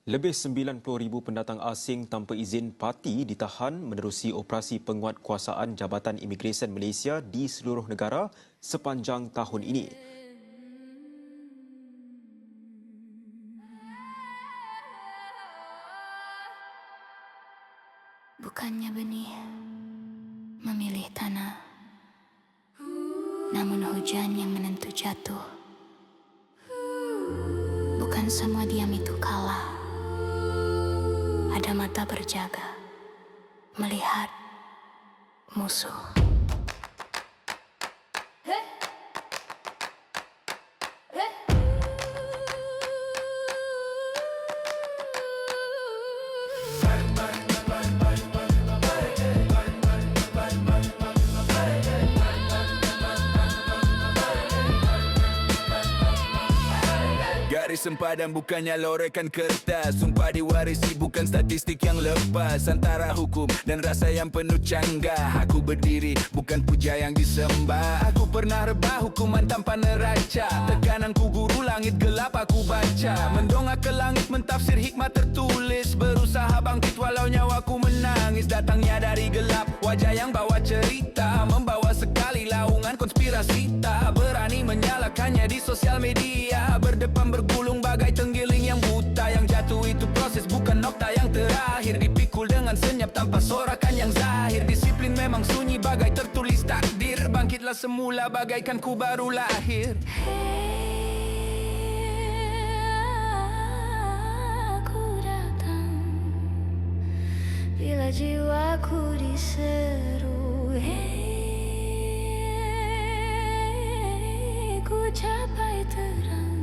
Lebih 90,000 pendatang asing tanpa izin parti ditahan menerusi operasi penguatkuasaan Jabatan Imigresen Malaysia di seluruh negara sepanjang tahun ini. Bukannya benih memilih tanah, namun hujan yang menentu jatuh. Bukan semua diam itu kalah. Ada mata berjaga, melihat musuh. Garis sempadan bukannya lorekan kertas, sumpah diwarisi bukan statistik yang lepas. Antara hukum dan rasa yang penuh canggah, aku berdiri bukan puja yang disembah. Aku pernah rebah hukuman tanpa neraca, tekananku guru langit gelap aku baca. Mendongak ke langit mentafsir hikmah tertulis, berusaha bangkit walau nyawaku menangis. Datangnya dari gelap, wajah yang bawa cerita, membawa sekali laungan konspirasi. Tak berani menyalakannya di sosial media, berdepan bergulung bagai tenggiling yang buta. Yang jatuh itu proses bukan nokta yang terakhir, dipikul dengan senyap tanpa sorakan yang zahir. Disiplin memang sunyi bagai tertulis takdir, bangkitlah semula bagaikan ku baru lahir. Aku datang bila jiwaku diseru. Ku capai terang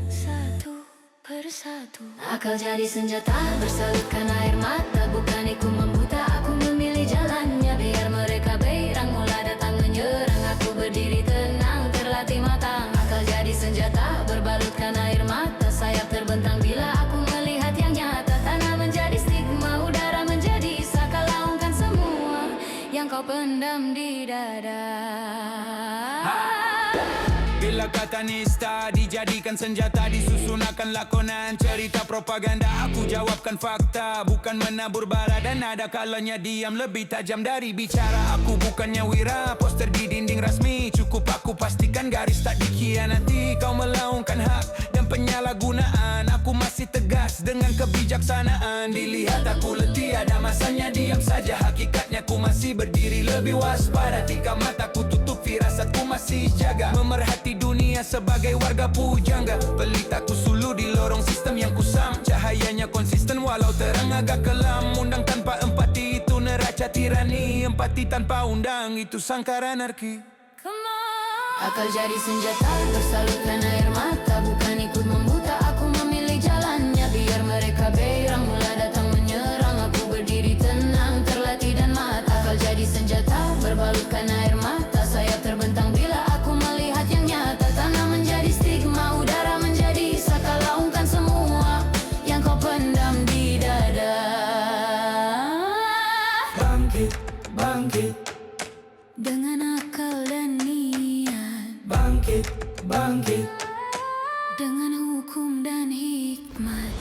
satu persatu. Akal jadi senjata, bersalutkan air mata. Bukan ikut membuta, aku memilih jalannya. Biar mereka beirang mula datang menyerang, aku berdiri tenang, terlatih matang. Akal jadi senjata, berbalutkan air mata. Sayap terbentang bila aku melihat yang nyata. Tanah menjadi stigma, udara menjadi saka. Laungkan semua yang kau pendam di dada. Bila kata nista dijadikan senjata, disusun akan lakonan cerita propaganda. Aku jawabkan fakta, bukan menabur bara. Dan ada kalanya diam lebih tajam dari bicara. Aku bukannya wira, poster di dinding rasmi. Cukup aku pastikan garis tak dikhianati. Kau melaungkan hak dan penyalahgunaan, aku masih tegas dengan kebijaksanaan. Dilihat aku letih, ada masanya diam saja. Hakikatnya ku masih berdiri lebih waspada. Tika mataku tutup, firasatku masih jaga. Memerhati dunia sebagai warga pujangga. Pelitaku sulu di lorong sistem yang kusam. Cahayanya konsisten walau terang agak kelam. Undang tanpa empati itu neraca tirani. Empati tanpa undang itu sangkar anarki. Akal jadi senjata, bersalutkan air mata. Bukan ikut membuta, aku memilih jalannya. Biar mereka beirang mula datang menyerang, aku berdiri tenang, terlatih dan mata. Akal jadi senjata, berbalutkan air mata. Sayap terbentang bila aku melihat yang nyata. Tanah menjadi stigma, udara menjadi saka. Laungkan semua yang kau pendam di dada. Bangkit, bangkit, Dengan akal dan niat, bangkit, bangkit. dengan hukum dan hikmat.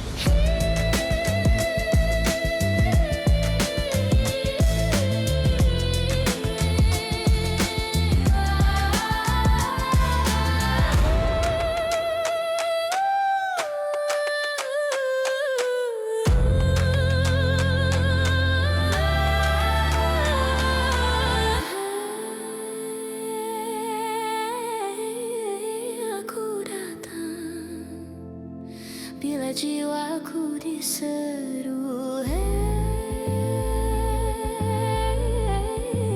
Aku datang bila jiwaku diseru.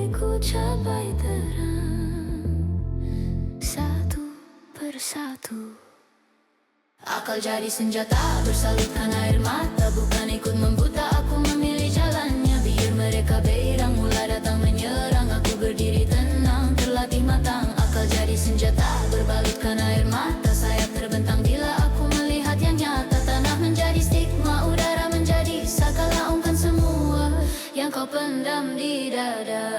Ku capai terang satu persatu. Akal jadi senjata, bersalutkan air mata. Bukan ikut membuta, aku memilih jalannya. Biar mereka beirang mula datang menyerang, aku berdiri tenang, terlatih matang. Akal jadi senjata, berbalutkan air mata. Sayap terbentang bila aku melihat yang nyata. Tanah menjadi stigma, udara menjadi saka. Laungkan semua yang kau pendam di dada.